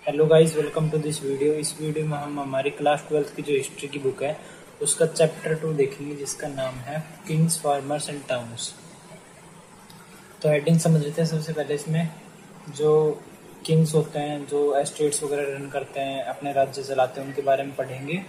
Hello guys, welcome to this video. इस video में हम हमारी क्लास 12th की जो हिस्ट्री की बुक है उसका चैप्टर 2 देखेंगे, जिसका नाम है किंग्स, फार्मर्स एंड टाउन्स। तो हेडिंग समझ लेते हैं। सबसे पहले इसमें जो किंग्स होते हैं, जो एस्टेट्स वगैरह रन करते हैं, अपने राज्य चलाते हैं, उनके बारे में पढ़ेंगे।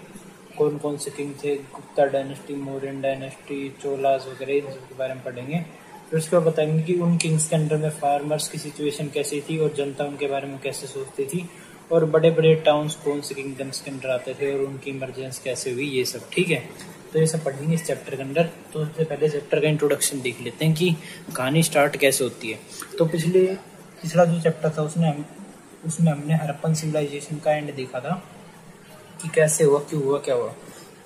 कौन कौन से किंग थे, गुप्ता डायनेस्टी, मौर्यन डायनेस्टी, चोलास वगैरह, इन सब के बारे में पढ़ेंगे। फिर उसके बाद बताएंगे कि उन किंग्स के अंडर में फार्मर्स की सिचुएशन कैसी थी और जनता उनके बारे में कैसे सोचती थी, और बड़े बड़े टाउन्स कौन से किंगडम्स के अंडर आते थे और उनकी इमरजेंस कैसे हुई, ये सब। ठीक है, तो ये सब पढ़ेंगे इस चैप्टर के अंदर। तो सबसे पहले चैप्टर का इंट्रोडक्शन देख लेते हैं कि कहानी स्टार्ट कैसे होती है। तो पिछला जो चैप्टर था उसमें हमने हड़प्पन सिविलाइजेशन का एंड देखा था कि कैसे हुआ, क्यों हुआ, क्या हुआ।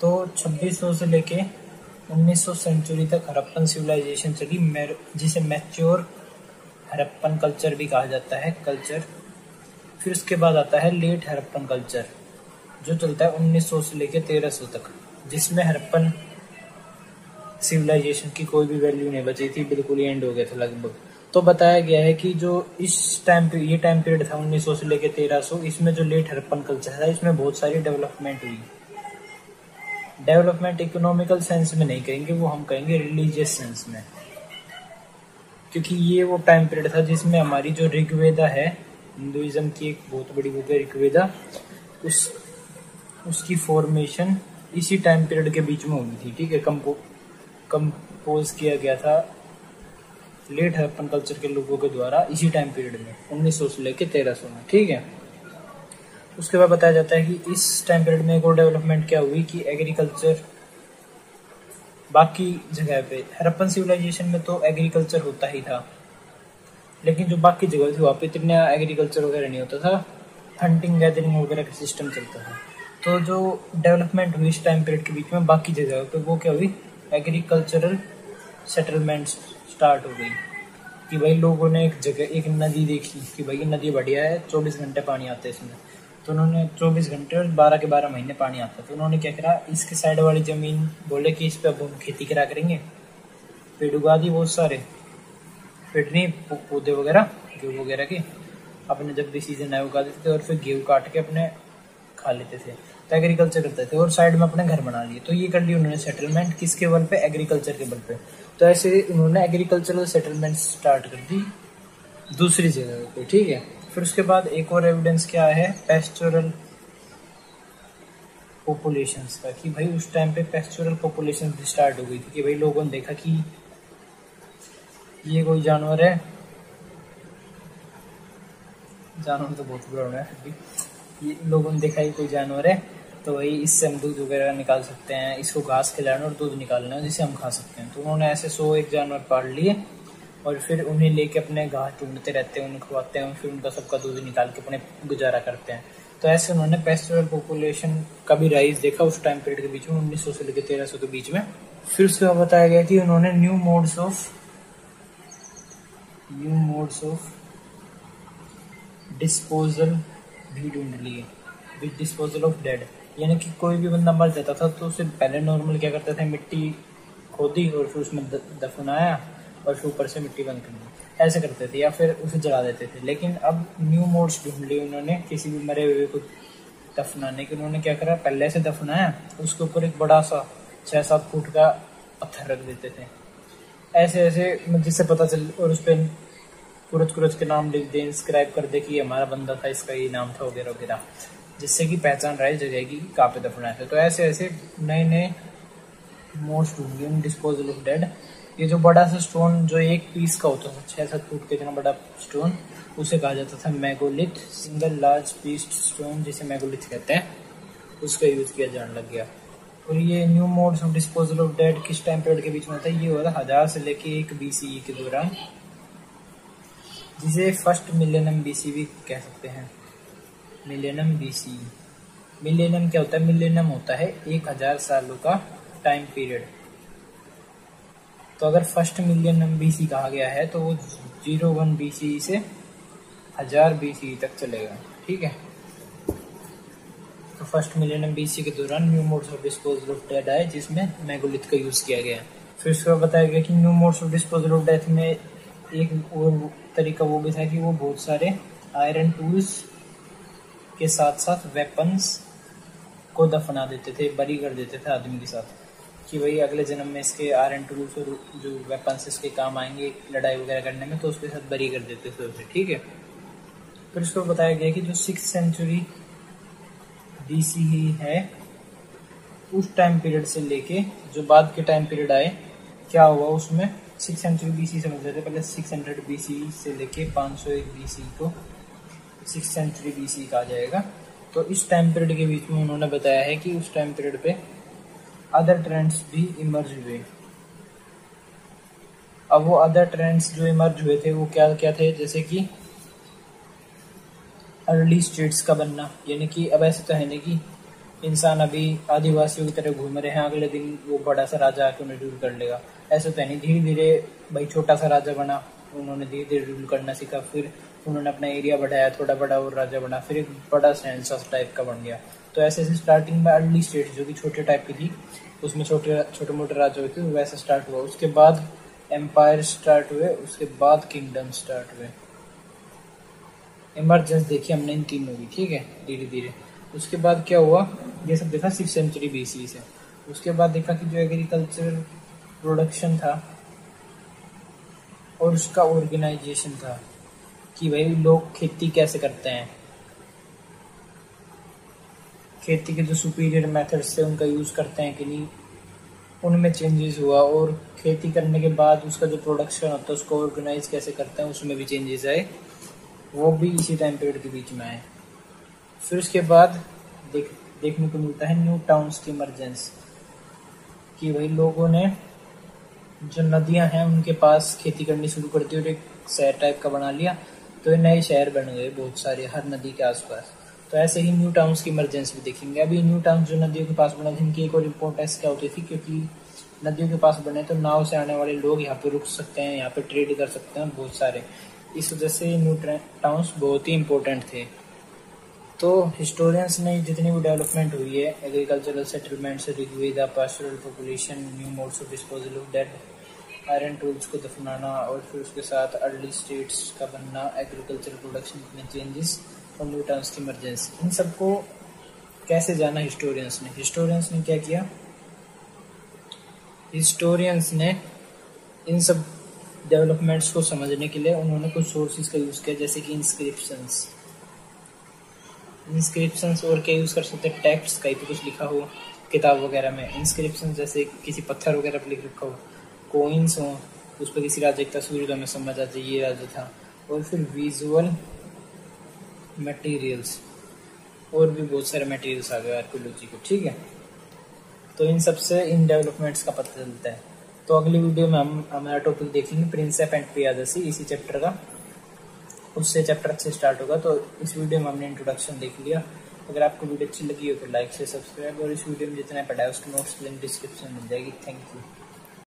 तो 2600 से लेके 1900 सेंचुरी तक हड़प्पन सिविलाइजेशन चली, जिसे मैच्योर हड़प्पन कल्चर भी कहा जाता है, कल्चर। फिर उसके बाद आता है लेट हड़प्पन कल्चर, जो चलता है 1900 से लेके 1300 तक, जिसमें हड़प्पन सिविलाइजेशन की कोई भी वैल्यू नहीं बची थी, बिल्कुल ही एंड हो गया था लगभग। तो बताया गया है कि जो ये टाइम पीरियड था 1900 से लेके 1300, इसमें जो लेट हड़प्पन कल्चर था, इसमें बहुत सारी डेवलपमेंट हुई। डेवलपमेंट इकोनॉमिकल सेंस में नहीं कहेंगे, वो हम कहेंगे रिलीजियस सेंस में, क्योंकि ये वो टाइम पीरियड था जिसमें हमारी जो ऋग्वेदा है, हिंदुइज्म की एक बहुत बड़ी बुक है ऋग्वेदा, उसकी फॉर्मेशन इसी टाइम पीरियड के बीच में हुई थी। ठीक है, कंपोज किया गया था लेट हड़प्पन कल्चर के लोगों के द्वारा इसी टाइम पीरियड में 1900 से लेके 1300 में। ठीक है, उसके बाद बताया जाता है कि इस टाइम पीरियड में एक और डेवलपमेंट क्या हुई कि एग्रीकल्चर, बाकी जगह पे हड़प्पन सिविलाइजेशन में तो एग्रीकल्चर होता ही था, लेकिन जो बाकी जगह थी वहाँ पे इतना एग्रीकल्चर वगैरह नहीं होता था, हंटिंग गैदरिंग वगैरह का सिस्टम चलता था। तो जो डेवलपमेंट हुई इस टाइम पीरियड के बीच में बाकी जगह पे, वो क्या हुई, एग्रीकल्चरल सेटलमेंट्स स्टार्ट हो गई। कि भाई लोगों ने एक नदी देखी कि भाई ये नदी बढ़िया है, 24 घंटे पानी आता है इसमें, तो उन्होंने 24 घंटे और 12 के 12 महीने पानी आता है, तो उन्होंने क्या करा, इसके साइड वाली जमीन बोले कि इस पे अब हम खेती करा करेंगे, पेड़ उगा दी बहुत सारे, पेड़ नहीं, पौधे वगैरह, गेहूँ वगैरह के, अपने जब भी सीजन आए उगा देते थे, और फिर गेहूँ काट के अपने खा लेते थे। तो एग्रीकल्चर करते थे और साइड में अपने घर बना लिए। तो ये कर ली उन्होंने सेटलमेंट, किसके बल पे, एग्रीकल्चर के बल पे। तो ऐसे उन्होंने एग्रीकल्चरल सेटलमेंट स्टार्ट कर दी दूसरी जगह पे। ठीक है, फिर उसके बाद एक और एविडेंस क्या है, पेस्टोरल पॉपुलेशंस का, कि भाई उस टाइम पे पेस्टोरल पॉपुलेशन स्टार्ट हो गई थी। कि भाई लोगों ने देखा कि ये कोई जानवर है, जानवर तो बहुत बुरा है, फिर भी ये लोगों ने देखा ये कोई जानवर है, तो वही इससे हम दूध वगैरह निकाल सकते हैं, इसको घास खिलाना और दूध निकालना है जिसे हम खा सकते हैं। तो उन्होंने ऐसे 101 जानवर पाल लिए और फिर उन्हें लेके अपने घास ढूंढते रहते हैं, उन्हें खवाते हैं, फिर उनका सबका दूध निकाल के अपने गुजारा करते हैं। तो ऐसे उन्होंने पेस्टोरल पॉपुलेशन का भी राइज देखा उस टाइम पीरियड के बीच में, 1900 से लेकर 1300 के बीच में। फिर उसके बाद बताया गया कि उन्होंने न्यू मोड्स ऑफ डिस्पोजल भी ढूंढ लिए, विद डिस्पोजल ऑफ डेड। यानी कि कोई भी बंदा मर जाता था तो उसे पहले नॉर्मल क्या करते थे, मिट्टी खोदी और फिर उसमें दफनाया और फिर ऊपर से मिट्टी बंद कर दी, ऐसे करते थे, या फिर उसे जला देते थे। लेकिन अब न्यू मोड्स ढूंढ लिए उन्होंने किसी भी मरे हुए को दफनाने के। उन्होंने क्या करा, पहले से दफनाया, उसके ऊपर एक बड़ा सा 6-7 फुट का पत्थर रख देते थे, ऐसे ऐसे जिससे पता चल, और उस पर कुरच के नाम लिख दे, इंस्क्राइब कर दे कि ये हमारा बंदा था, इसका ये नाम था वगैरह वगैरह, जिससे कि पहचान रहे जगह की कहाँ पे दफनाए थे। तो ऐसे ऐसे नए नए मोस्ट ढूंढ, डिस्पोजल ऑफ डेड। ये जो बड़ा सा स्टोन जो एक पीस का होता था, 6-7 फुट के इतना बड़ा स्टोन, उसे कहा जाता था मेगोलिथ, सिंगल लार्ज पीस्ड स्टोन, जिसे मेगोलिथ कहते हैं, उसका यूज किया जाने लग गया। और ये new modes of disposal of dead किस टाइम पीरियड के बीच में था, ये हुआ था 1000 से लेके 1 BCE के दौरान, जिसे फर्स्ट मिलेनियम BC भी कह सकते हैं। मिलेनियम BC, मिलेनियम क्या होता है, मिलेनियम होता है 1000 सालों का टाइम पीरियड। तो अगर फर्स्ट मिलियनियम BC कहा गया है तो वो 01 BCE से 1000 BCE तक चलेगा। ठीक है, तो फर्स्ट मिलियनियम BC के दौरान new modes of disposal of dead आए, जिसमें मेगोलिथ का यूज किया गया। फिर उसके बाद बताया गया कि new modes of disposal of death में एक और तरीका वो भी था कि वो बहुत सारे आयरन टूल्स के साथ साथ वेपन्स को दफना देते थे, बरी कर देते थे आदमी के साथ, कि भाई अगले जन्म में इसके आयरन टूल्स और जो वेपन्स इसके काम आएंगे लड़ाई वगैरह करने में, तो उसके साथ बरी कर देते थे उसे, ठीक है। फिर उसको बताया गया कि जो 6th सेंचुरी BC ही है, उस टाइम पीरियड से लेके जो बाद के टाइम पीरियड आए, क्या हुआ उसमें 6th सेंचुरी BC समझ रहे थे पहले, 600 BC से लेके 501 BC को 6th सेंचुरी BC कहा जाएगा। तो इस टाइम पीरियड के बीच में उन्होंने बताया है कि उस टाइम पीरियड पे अदर ट्रेंड्स भी इमर्ज हुए। अब वो अदर ट्रेंड्स जो इमर्ज हुए थे वो क्या क्या थे, जैसे कि अर्ली स्टेट्स का बनना, यानी कि अब ऐसे तो है नहीं कि इंसान अभी आदिवासियों की तरह घूम रहे हैं, अगले दिन वो बड़ा सा राजा आके उन्हें रूल कर लेगा, ऐसा तो है नहीं। धीरे धीरे भाई छोटा सा राजा बना, उन्होंने धीरे धीरे रूल करना सीखा, फिर उन्होंने अपना एरिया बढ़ाया, थोड़ा बड़ा और राजा बना, फिर एक बड़ा सेंसस टाइप का बन गया। तो ऐसे ऐसे स्टार्टिंग में अर्ली स्टेट्स जो कि छोटे टाइप की थी, उसमें छोटे मोटे राजा हुए थे, वैसा स्टार्ट हुआ। उसके बाद एम्पायर स्टार्ट हुए, उसके बाद किंगडम स्टार्ट हुए। इमरजेंस देखी हमने इन तीनों की, ठीक है, धीरे धीरे। उसके बाद क्या हुआ, ये सब देखा 6th सेंचुरी BC से। उसके बाद देखा कि जो एग्रीकल्चर प्रोडक्शन था और उसका ऑर्गेनाइजेशन था, कि भाई लोग खेती कैसे करते हैं, खेती के जो सुपीरियर मेथड्स थे उनका यूज करते हैं कि नहीं, उनमें चेंजेस हुआ। और खेती करने के बाद उसका जो प्रोडक्शन होता है उसको ऑर्गेनाइज कैसे करते हैं, उसमें भी चेंजेस आए, वो भी इसी टाइम पीरियड के बीच में आए। फिर उसके बाद देखने को मिलता है न्यू टाउन्स की इमरजेंस, कि भाई लोगों ने जो नदियां हैं उनके पास खेती करनी शुरू कर दी और एक शहर टाइप का बना लिया, तो ये नए शहर बन गए बहुत सारे हर नदी के आसपास। तो ऐसे ही न्यू टाउन्स की इमरजेंस भी देखेंगे। अभी न्यू टाउन जो नदियों के पास बने थे, इनकी एक और इम्पोर्टेंस क्या होती थी, क्योंकि नदियों के पास बने तो नाव से आने वाले लोग यहाँ पे रुक सकते हैं, यहाँ पे ट्रेड कर सकते हैं बहुत सारे, इस वजह से न्यू टाउन्स बहुत ही इम्पोर्टेंट थे। तो हिस्टोरियंस ने जितनी भी डेवलपमेंट हुई है, agricultural settlements, Rigveda, pastoral population, new modes of disposal of dead, iron tools को दफनाना, और फिर उसके साथ अर्ली स्टेट्स का बनना, एग्रीकल्चरल प्रोडक्शन में चेंजेस और न्यू टाउन्स की इमरजेंसी, इन सबको कैसे जाना हिस्टोरियंस ने क्या किया, हिस्टोरियंस ने इन सब डेवलपमेंट्स को समझने के लिए उन्होंने कुछ सोर्सेज का यूज किया, जैसे कि इंस्क्रिप्शंस और क्या यूज कर सकते हैं, टेक्स्ट कहीं पे कुछ लिखा हो किताब वगैरह में, इंस्क्रिप्शन जैसे किसी पत्थर वगैरह पर लिख रखा हो, कोइंस हो उस पर किसी राजा की तस्वीर हमें समझ आ जाए ये राजा था, और फिर विजुअल मटेरियल्स, और भी बहुत सारे मटेरियल्स आ गए आर्कियोलॉजी को, ठीक है। तो इन सबसे इन डेवलपमेंट्स का पता चलता है। तो अगली वीडियो में हम हमारा टॉपिक देखेंगे प्रिंसेप एंड प्रियादसी, इसी चैप्टर का, उससे चैप्टर अच्छे स्टार्ट होगा। तो इस वीडियो में हमने इंट्रोडक्शन देख लिया। अगर आपको वीडियो अच्छी लगी हो तो लाइक से सब्सक्राइब, और इस वीडियो में जितना पढ़ा है उसके नोट्स लिंक डिस्क्रिप्शन में मिल जाएगी। Thank you.